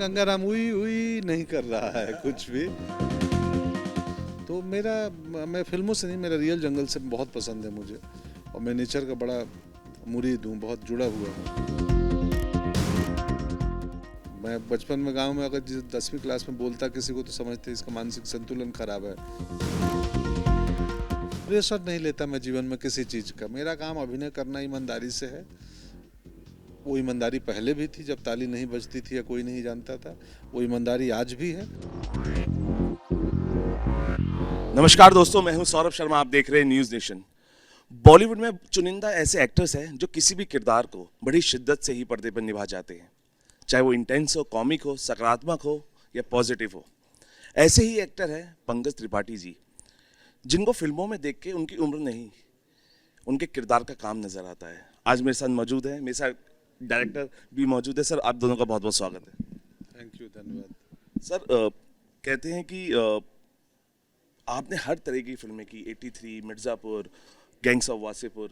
गंगाराम हुई हुई नहीं कर रहा है कुछ भी। तो मैं फिल्मों से नहीं, मेरा रियल जंगल से बहुत पसंद है मुझे, और मैं नेचर का बड़ा मुरीद हूँ, बहुत जुड़ा हुआ हूँ। मैं बचपन में गांव में अगर 10वीं क्लास में बोलता किसी को तो समझते इसका मानसिक संतुलन खराब है। प्रेशर नहीं लेता मैं जीवन में किसी चीज़ का। मेरा काम अभिनय करना ईमानदारी से है। वो ईमानदारी पहले भी थी जब ताली नहीं बजती थी या कोई नहीं जानता था, वो ईमानदारी आज भी है। नमस्कार दोस्तों, मैं हूं सौरभ शर्मा। आप देख रहे हैं न्यूज़ नेशन। बॉलीवुड में चुनिंदा ऐसे एक्टर्स हैं जो किसी भी किरदार को बड़ी शिद्दत से ही पर्दे पर निभा जाते हैं, चाहे वो इंटेंस हो, कॉमिक हो, सकारात्मक हो या पॉजिटिव हो। ऐसे ही एक्टर हैं पंकज त्रिपाठी जी, जिनको फिल्मों में देख के उनकी उम्र नहीं, उनके किरदार का काम नजर आता है। आज मेरे साथ मौजूद है, मेरे साथ डायरेक्टर भी मौजूद है। सर, आप दोनों का बहुत बहुत स्वागत है। थैंक यू, धन्यवाद। सर, कहते हैं कि आपने हर तरह की फिल्में की, 83, मिर्ज़ापुर, गैंग्स ऑफ वासेपुर।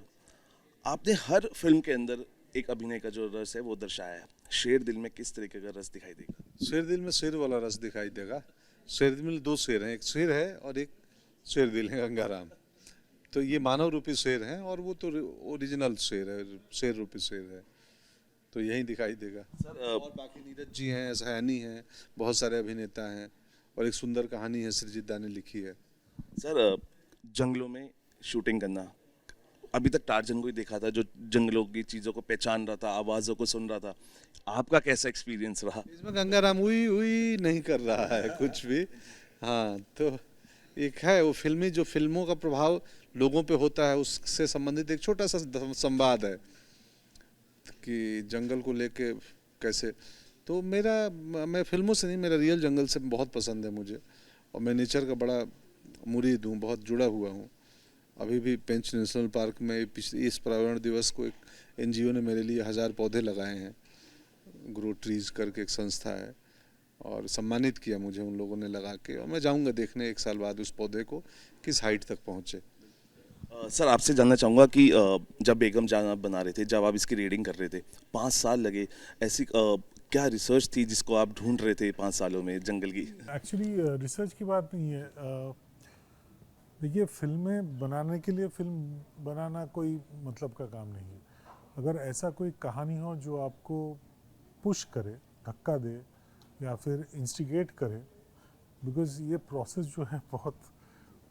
आपने हर फिल्म के अंदर एक अभिनय का जो रस है वो दर्शाया है। शेर दिल में किस तरीके का रस दिखाई देगा? शेर दिल में शेर वाला रस दिखाई देगा। शेर दिल में दो शेर हैं, एक शेर है और एक शेर दिल है गंगाराम। तो ये मानव रूपी शेर हैं और वो तो ओरिजिनल शेर है, शेर रूपी शेर है, तो यही दिखाई देगा। सर, और बाकी नीरज जी हैं, सयानी हैं, बहुत सारे अभिनेता हैं, और एक सुंदर कहानी है सृजित दा ने लिखी है। सर, जंगलों में शूटिंग करना, अभी तक टार्जन को ही देखा था जो जंगलों की चीज़ों को पहचान रहा था, आवाज़ों को सुन रहा था। आपका कैसा एक्सपीरियंस रहा? इसमें गंगाराम हुई हुई नहीं कर रहा है कुछ भी। हाँ, तो एक है वो फिल्मी, जो फिल्मों का प्रभाव लोगों पे होता है उससे संबंधित एक छोटा सा संवाद है कि जंगल को लेके कैसे। तो मैं फिल्मों से नहीं, मेरा रियल जंगल से बहुत पसंद है मुझे, और मैं नेचर का बड़ा मुरीद हूँ, बहुत जुड़ा हुआ हूँ। अभी भी पेंच नेशनल पार्क में इस पर्यावरण दिवस को एक एनजीओ ने मेरे लिए 1000 पौधे लगाए हैं। ग्रो ट्रीज करके एक संस्था है, और सम्मानित किया मुझे उन लोगों ने लगा के, और मैं जाऊंगा देखने 1 साल बाद उस पौधे को किस हाइट तक पहुँचे। सर, आपसे जानना चाहूँगा कि जब बेगम जान आप बना रहे थे, जब आप इसकी रीडिंग कर रहे थे, 5 साल लगे। ऐसी क्या रिसर्च थी जिसको आप ढूंढ रहे थे 5 सालों में जंगल की? एक्चुअली रिसर्च की बात नहीं है। देखिए, फिल्में बनाने के लिए फिल्म बनाना कोई मतलब का काम नहीं है। अगर ऐसा कोई कहानी हो जो आपको पुश करे, धक्का दे या फिर इंस्टिगेट करे, बिकॉज ये प्रोसेस जो है बहुत,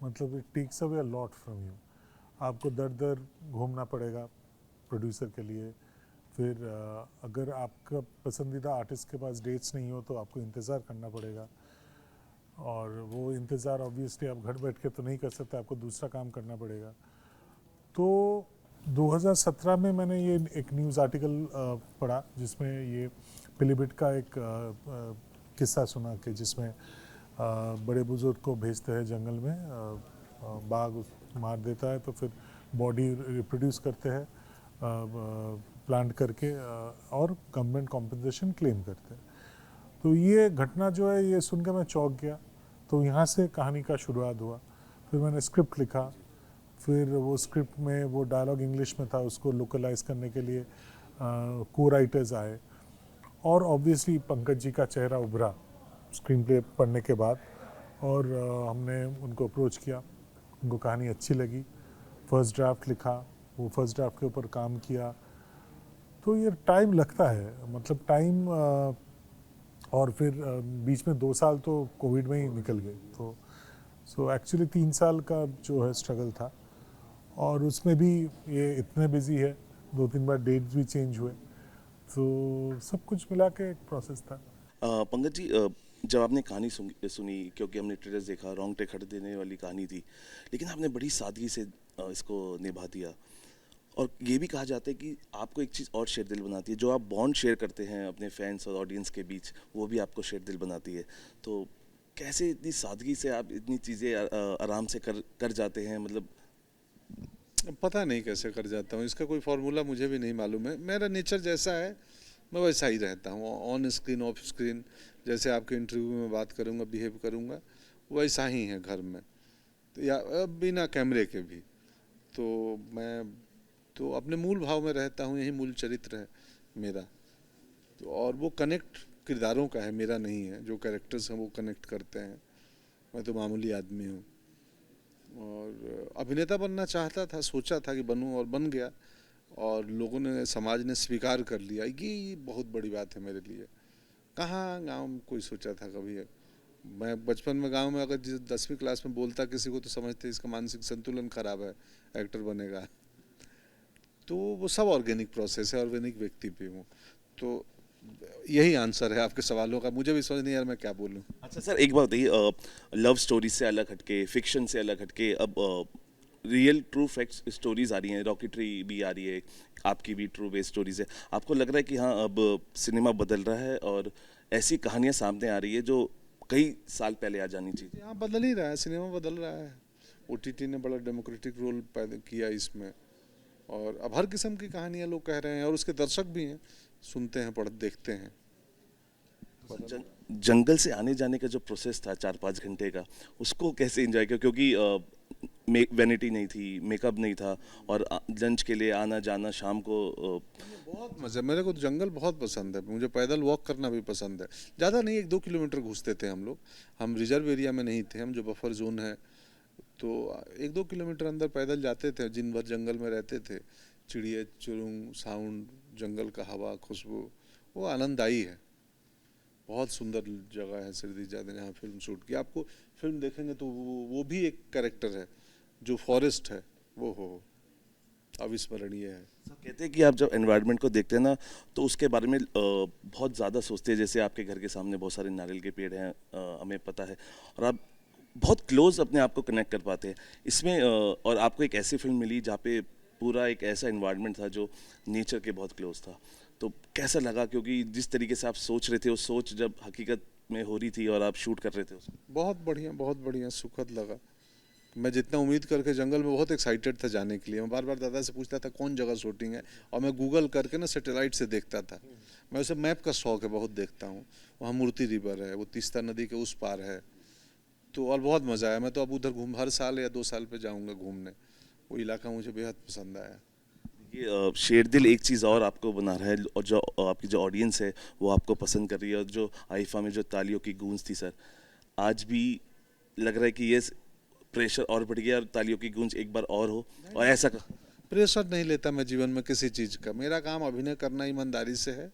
मतलब it takes away a lot from you. आपको दर दर घूमना पड़ेगा प्रोड्यूसर के लिए। फिर अगर आपका पसंदीदा आर्टिस्ट के पास डेट्स नहीं हो तो आपको इंतज़ार करना पड़ेगा, और वो इंतज़ार ऑब्वियसली आप घर बैठ के तो नहीं कर सकते, आपको दूसरा काम करना पड़ेगा। तो 2017 में मैंने ये एक न्यूज़ आर्टिकल पढ़ा जिसमें ये पिलीभिट का एक किस्सा सुना कि जिसमें बड़े बुजुर्ग को भेजते हैं जंगल में, बाघ मार देता है तो फिर बॉडी रिप्रोड्यूस करते हैं प्लांट करके, और गवर्नमेंट कॉम्पनसेशन क्लेम करते हैं। तो ये घटना जो है ये सुन के मैं चौंक गया। तो यहाँ से कहानी का शुरुआत हुआ। फिर मैंने स्क्रिप्ट लिखा, फिर वो स्क्रिप्ट में वो डायलॉग इंग्लिश में था, उसको लोकलाइज करने के लिए को राइटर्स आए, और ऑब्वियसली पंकज जी का चेहरा उभरा स्क्रीन प्ले पढ़ने के बाद, और हमने उनको अप्रोच किया, उनको कहानी अच्छी लगी, फर्स्ट ड्राफ्ट लिखा, वो फर्स्ट ड्राफ्ट के ऊपर काम किया। तो ये टाइम लगता है, मतलब टाइम, और फिर बीच में 2 साल तो कोविड में ही निकल गए। तो सो एक्चुअली 3 साल का जो है स्ट्रगल था, और उसमें भी ये इतने बिजी है, 2-3 बार डेट्स भी चेंज हुए, तो सब कुछ मिला के एक प्रोसेस था। पंकज जी, जब आपने कहानी सुनी, क्योंकि हमने ट्रेलर देखा, रोंगटे खड़े देने वाली कहानी थी, लेकिन आपने बड़ी सादगी से इसको निभा दिया। और ये भी कहा जाता है कि आपको एक चीज़ और शेर दिल बनाती है, जो आप बॉन्ड शेयर करते हैं अपने फैंस और ऑडियंस के बीच, वो भी आपको शेर दिल बनाती है। तो कैसे इतनी सादगी से आप इतनी चीज़ें आराम से कर जाते हैं? मतलब पता नहीं कैसे कर जाता हूँ, इसका कोई फॉर्मूला मुझे भी नहीं मालूम है। मेरा नेचर जैसा है मैं वैसा ही रहता हूँ, ऑन स्क्रीन ऑफ स्क्रीन। जैसे आपके इंटरव्यू में बात करूँगा, बिहेव करूँगा, वैसा ही है घर में, तो या बिना कैमरे के भी। तो मैं तो अपने मूल भाव में रहता हूँ, यही मूल चरित्र है मेरा। तो और वो कनेक्ट किरदारों का है, मेरा नहीं है। जो कैरेक्टर्स हैं वो कनेक्ट करते हैं, मैं तो मामूली आदमी हूँ। और अभिनेता बनना चाहता था, सोचा था कि बनूं और बन गया, और लोगों ने, समाज ने स्वीकार कर लिया। ये बहुत बड़ी बात है मेरे लिए। कहाँ गांव में कोई सोचा था कभी। मैं बचपन में गांव में अगर 10वीं क्लास में बोलता किसी को तो समझते इसका मानसिक संतुलन खराब है, एक्टर बनेगा। तो वो सब ऑर्गेनिक प्रोसेस है, ऑर्गेनिक व्यक्ति भी हूँ। तो यही आंसर है आपके सवालों का। मुझे भी समझ नहीं यार मैं क्या बोलूँ। अच्छा सर, एक बात बताइए, लव स्टोरी से अलग हटके, फिक्शन से अलग हटके, अब रियल ट्रू फैक्ट स्टोरीज आ रही हैं, रॉकेटरी भी आ रही है, आपकी भी ट्रू बेस्ड स्टोरीज है। आपको लग रहा है कि हाँ अब सिनेमा बदल रहा है और ऐसी कहानियां सामने आ रही है जो कई साल पहले आ जानी चाहिए? यहाँ बदल ही रहा है, सिनेमा बदल रहा है। ओटीटी ने बड़ा डेमोक्रेटिक रोल पैदा किया इसमें, और अब हर किस्म की कहानियाँ लोग कह रहे हैं, और उसके दर्शक भी हैं, सुनते हैं, देखते हैं। जंगल से आने जाने का जो प्रोसेस था 4-5 घंटे का, उसको कैसे एंजॉय किया? क्योंकि वैनिटी नहीं थी, मेकअप नहीं था, और लंच के लिए आना जाना शाम को बहुत मज़ा, मेरे को तो जंगल बहुत पसंद है। मुझे पैदल वॉक करना भी पसंद है। ज़्यादा नहीं, 1-2 किलोमीटर घुसते थे हम लोग। हम रिजर्व एरिया में नहीं थे, हम जो बफर जोन है, तो 1-2 किलोमीटर अंदर पैदल जाते थे। दिन भर जंगल में रहते थे। चिड़िया चुरुंग साउंड, जंगल का हवा, खुशबू, वो आनंददायी है। बहुत सुंदर जगह है सिरदी ज़्यादा, जहाँ फिल्म शूट की। आपको फिल्म देखेंगे तो वो भी एक कैरेक्टर है। जो फॉरेस्ट है वो हो अविस्मरणीय है। कहते हैं कि आप जब एनवायरनमेंट को देखते हैं ना, तो उसके बारे में बहुत ज़्यादा सोचते हैं। जैसे आपके घर के सामने बहुत सारे नारियल के पेड़ हैं, हमें पता है, और आप बहुत क्लोज अपने आप को कनेक्ट कर पाते हैं इसमें। और आपको एक ऐसी फिल्म मिली जहाँ पे पूरा एक ऐसा एनवायरनमेंट था जो नेचर के बहुत क्लोज था। तो कैसा लगा? क्योंकि जिस तरीके से आप सोच रहे थे, वो सोच जब हकीकत में हो रही थी और आप शूट कर रहे थे उसको। बहुत बढ़िया, सुखद लगा। मैं जितना उम्मीद करके जंगल में बहुत एक्साइटेड था जाने के लिए। मैं बार बार दादा से पूछता था कौन जगह शूटिंग है, और मैं गूगल करके ना सैटेलाइट से देखता था। मैं उसे मैप का शौक है, बहुत देखता हूँ। वहाँ मूर्ति रिवर है, वो तीस्ता नदी के उस पार है। तो और बहुत मज़ा आया। मैं तो अब उधर हर साल या 2 साल पे जाऊँगा घूमने। वो इलाका मुझे बेहद पसंद आया। ये शेरदिल एक चीज़ और आपको बना रहा है, और जो आपकी जो ऑडियंस है वो आपको पसंद कर रही है। और जो आइफा में जो तालियों की गूंज थी सर, आज भी लग रहा है कि ये प्रेशर और बढ़ गया और तालियों की गूंज एक बार और हो, और ऐसा प्रेशर नहीं लेता मैं जीवन में किसी चीज़ का। मेरा काम अभिनय करना ईमानदारी से है।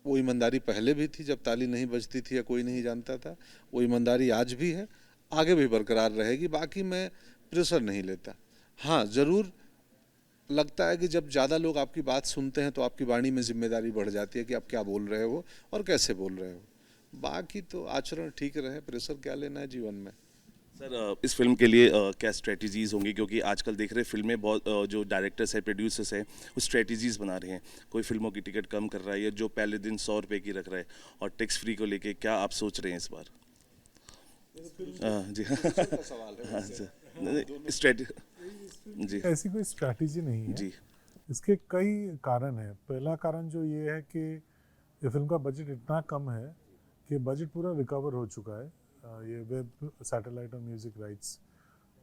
वो ईमानदारी पहले भी थी जब ताली नहीं बजती थी या कोई नहीं जानता था। वो ईमानदारी आज भी है, आगे भी बरकरार रहेगी। बाकी मैं प्रेशर नहीं लेता। हाँ, ज़रूर लगता है कि जब ज़्यादा लोग आपकी बात सुनते हैं तो आपकी वाणी में जिम्मेदारी बढ़ जाती है कि आप क्या बोल रहे हो और कैसे बोल रहे हो। बाकी तो आचरण ठीक रहे, प्रेशर क्या लेना है जीवन में। सर, इस फिल्म के लिए क्या स्ट्रेटजीज होंगी? क्योंकि आजकल देख रहे हैं फिल्में बहुत, जो डायरेक्टर्स है, प्रोड्यूसर्स है, वो स्ट्रेटजीज बना रहे हैं। कोई फिल्मों की टिकट कम कर रहा है, या जो पहले दिन 100 रुपये की रख रहा है, और टैक्स फ्री को लेके क्या आप सोच रहे हैं इस बार? जी हाँ सर, जी ऐसी कोई स्ट्रैटेजी नहीं है जी इसके कई कारण हैं। पहला कारण जो ये है कि ये फिल्म का बजट इतना कम है कि बजट पूरा रिकवर हो चुका है। ये वेब, सैटेलाइट और म्यूज़िक राइट्स,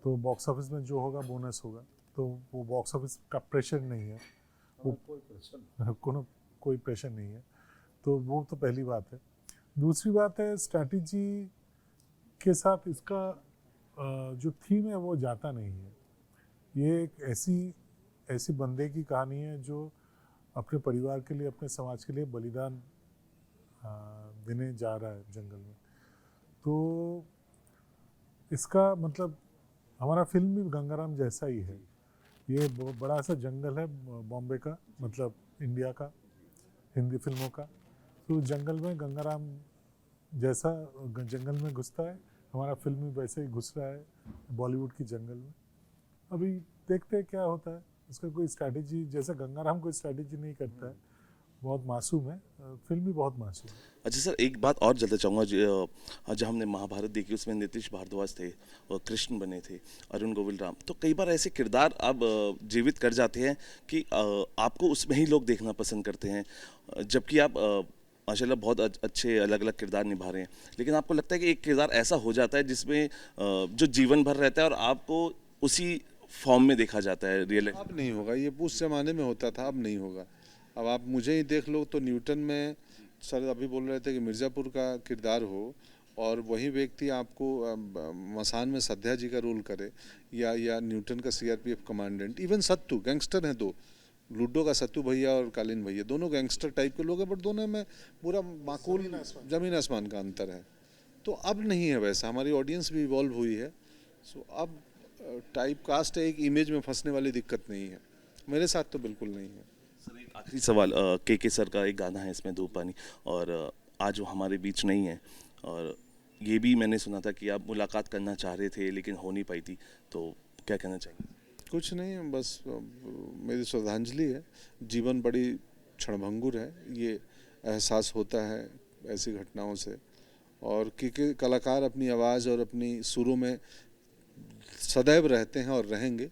तो बॉक्स ऑफिस में जो होगा बोनस होगा। तो वो बॉक्स ऑफिस का प्रेशर नहीं है, वो कोई प्रेशर नहीं है। तो वो तो पहली बात है। दूसरी बात है, स्ट्रैटेजी के साथ इसका जो थीम है वो जाता नहीं है। ये एक ऐसी बंदे की कहानी है जो अपने परिवार के लिए, अपने समाज के लिए बलिदान देने जा रहा है जंगल में। तो इसका मतलब हमारा फिल्म भी गंगाराम जैसा ही है। ये बड़ा सा जंगल है बॉम्बे का, मतलब इंडिया का, हिंदी फिल्मों का। तो जंगल में गंगाराम जैसा जंगल में घुसता है, हमारा फिल्म भी वैसे ही घुस रहा है बॉलीवुड की जंगल में। अभी देखते हैं क्या होता है। इसका कोई स्ट्रैटेजी, जैसे गंगाराम कोई स्ट्रैटेजी नहीं करता है, बहुत मासूम है, फिल्म भी बहुत मासूम है। अच्छा सर, एक बात और जानना चाहूँगा। जब हमने महाभारत देखी, उसमें नीतीश भारद्वाज थे और कृष्ण बने थे, अरुण गोविल राम। तो कई बार ऐसे किरदार आप जीवित कर जाते हैं कि आपको उसमें ही लोग देखना पसंद करते हैं, जबकि आप माशाल्लाह बहुत अच्छे अलग अलग किरदार निभा रहे हैं। लेकिन आपको लगता है कि एक किरदार ऐसा हो जाता है जिसमें जो जीवन भर रहता है और आपको उसी फॉर्म में देखा जाता है रियल। अब नहीं होगा, ये उस जमाने में होता था, अब नहीं होगा। अब आप मुझे ही देख लो तो न्यूटन में सर अभी बोल रहे थे कि मिर्ज़ापुर का किरदार हो और वही व्यक्ति आपको मसान में सध्या जी का रोल करे, या न्यूटन का सीआरपीएफ कमांडेंट, इवन सत्तू गैंगस्टर हैं दो, लूडो का सत्तू भैया और कालीन भैया, दोनों गैंगस्टर टाइप के लोग हैं, बट दोनों में पूरा माकूल ज़मीन आसमान का अंतर है। तो अब नहीं है वैसा, हमारी ऑडियंस भी इवॉल्व हुई है। सो अब टाइप कास्ट है, एक इमेज में फंसने वाली दिक्कत नहीं है, मेरे साथ तो बिल्कुल नहीं है। सर एक आखिरी सवाल, के सर का एक गाना है इसमें धूप पानी, और आज वो हमारे बीच नहीं है, और ये भी मैंने सुना था कि आप मुलाकात करना चाह रहे थे लेकिन हो नहीं पाई थी, तो क्या कहना चाहेंगे? कुछ नहीं, बस मेरी श्रद्धांजलि है। जीवन बड़ी क्षणभंगुर है, ये एहसास होता है ऐसी घटनाओं से, और क्योंकि कलाकार अपनी आवाज़ और अपनी सुरों में सदैव रहते हैं और रहेंगे,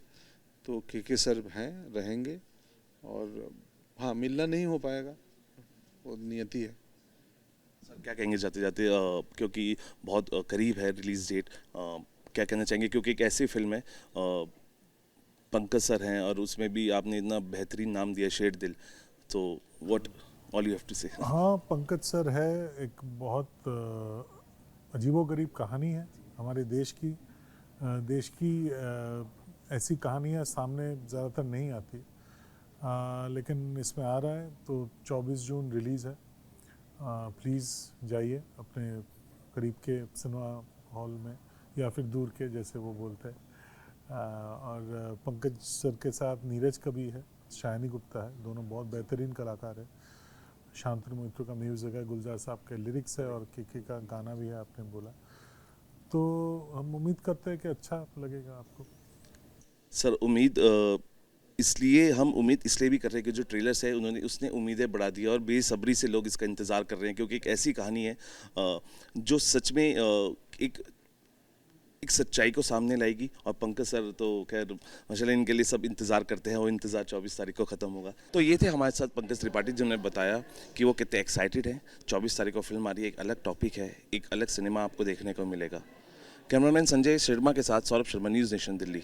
तो के सर हैं, रहेंगे, और हाँ मिलना नहीं हो पाएगा, वो नियति है। सर क्या कहेंगे जाते जाते, क्योंकि बहुत करीब है रिलीज डेट, क्या कहना चाहेंगे, क्योंकि एक ऐसी फिल्म है, पंकज सर हैं और उसमें भी आपने इतना बेहतरीन नाम दिया शेर दिल, तो what all you have to say? हाँ, पंकज सर है, एक बहुत अजीबोगरीब कहानी है हमारे देश की। ऐसी कहानियाँ सामने ज़्यादातर नहीं आती, लेकिन इसमें आ रहा है, तो 24 जून रिलीज़ है। प्लीज़ जाइए अपने करीब के सिनेमा हॉल में, या फिर दूर के जैसे वो बोलते हैं। और पंकज सर के साथ नीरज कवि है, शायनी गुप्ता है, दोनों बहुत बेहतरीन कलाकार है। शांतनु मोहित्रो का म्यूज़िक है, गुलजार साहब के लिरिक्स है, और के का गाना भी है आपने बोला, तो हम उम्मीद करते हैं कि अच्छा लगेगा आपको। सर हम उम्मीद इसलिए भी कर रहे हैं कि जो ट्रेलर्स है उसने उम्मीदें बढ़ा दी, और बेसब्री से लोग इसका इंतज़ार कर रहे हैं, क्योंकि एक ऐसी कहानी है जो सच में एक सच्चाई को सामने लाएगी। और पंकज सर तो खैर माशाल्लाह इनके लिए सब इंतज़ार करते हैं, वो इंतज़ार 24 तारीख को ख़त्म होगा। तो ये थे हमारे साथ पंकज त्रिपाठी, जिन्होंने बताया कि वो कितने एक्साइटेड हैं। 24 तारीख को फिल्म आ रही है, एक अलग टॉपिक है, एक अलग सिनेमा आपको देखने को मिलेगा। कैमरामैन संजय शर्मा के साथ सौरभ शर्मा, न्यूज़ नेशन, दिल्ली।